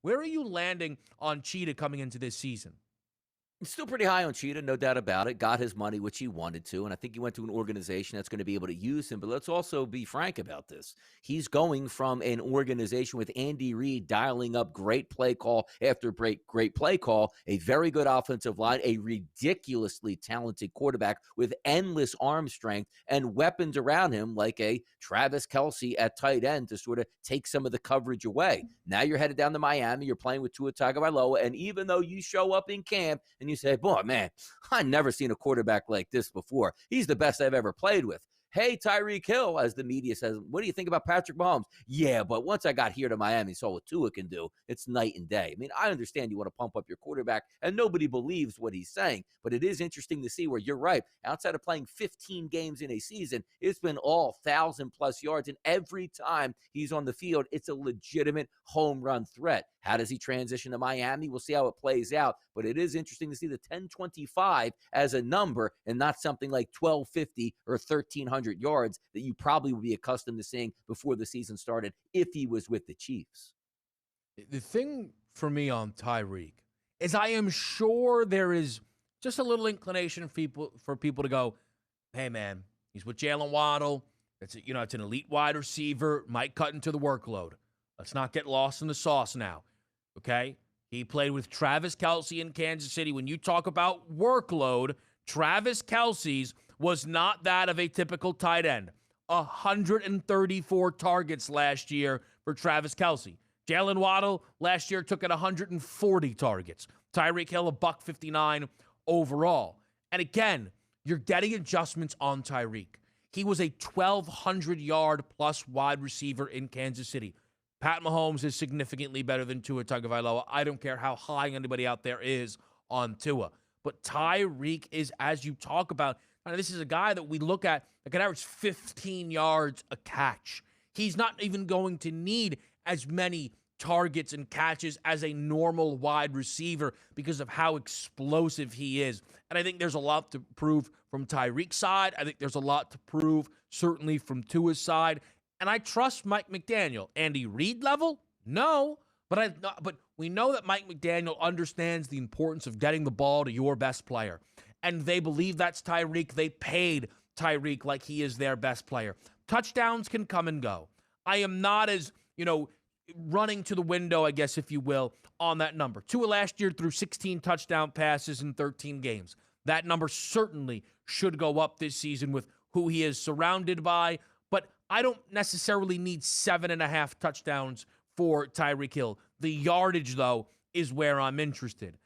Where are you landing on Cheetah coming into this season? He's still pretty high on Cheetah, no doubt about it. Got his money, which he wanted to, and I think he went to an organization that's going to be able to use him. But let's also be frank about this. He's going from an organization with Andy Reid dialing up great play call after great play call, a very good offensive line, a ridiculously talented quarterback with endless arm strength and weapons around him like a Travis Kelce at tight end to sort of take some of the coverage away. Now you're headed down to Miami. You're playing with Tua Tagovailoa, and even though you show up in camp and you say, boy, man, I've never seen a quarterback like this before. He's the best I've ever played with. Hey, Tyreek Hill, as the media says, what do you think about Patrick Mahomes? Yeah, but once I got here to Miami, saw what Tua can do, it's night and day. I mean, I understand you want to pump up your quarterback, and nobody believes what he's saying, but it is interesting to see where you're right. Outside of playing 15 games in a season, it's been all 1,000-plus yards, and every time he's on the field, it's a legitimate home run threat. How does he transition to Miami? We'll see how it plays out, but it is interesting to see the 1025 as a number and not something like 1250 or 1300 yards that you probably would be accustomed to seeing before the season started if he was with the Chiefs. The thing for me on Tyreek is I am sure there is just a little inclination for people to go, hey, man, he's with Jalen Waddle. It's an elite wide receiver, might cut into the workload. Let's not get lost in the sauce now, okay? He played with Travis Kelce in Kansas City. When you talk about workload, Travis Kelce's was not that of a typical tight end. 134 targets last year for Travis Kelce. Jalen Waddle last year took at 140 targets. Tyreek Hill, $159 overall. And again, you're getting adjustments on Tyreek. He was a 1,200-yard-plus wide receiver in Kansas City. Pat Mahomes is significantly better than Tua Tagovailoa. I don't care how high anybody out there is on Tua. But Tyreek is, as you talk about, this is a guy that we look at that can average 15 yards a catch. He's not even going to need as many targets and catches as a normal wide receiver because of how explosive he is. And I think there's a lot to prove from Tyreek's side. I think there's a lot to prove certainly from Tua's side. And I trust Mike McDaniel. Andy Reid level? No. But we know that Mike McDaniel understands the importance of getting the ball to your best player. And they believe that's Tyreek. They paid Tyreek like he is their best player. Touchdowns can come and go. I am not as, running to the window, I guess, if you will, on that number. Tua last year threw 16 touchdown passes in 13 games. That number certainly should go up this season with who he is surrounded by. But I don't necessarily need 7.5 touchdowns for Tyreek Hill. The yardage, though, is where I'm interested.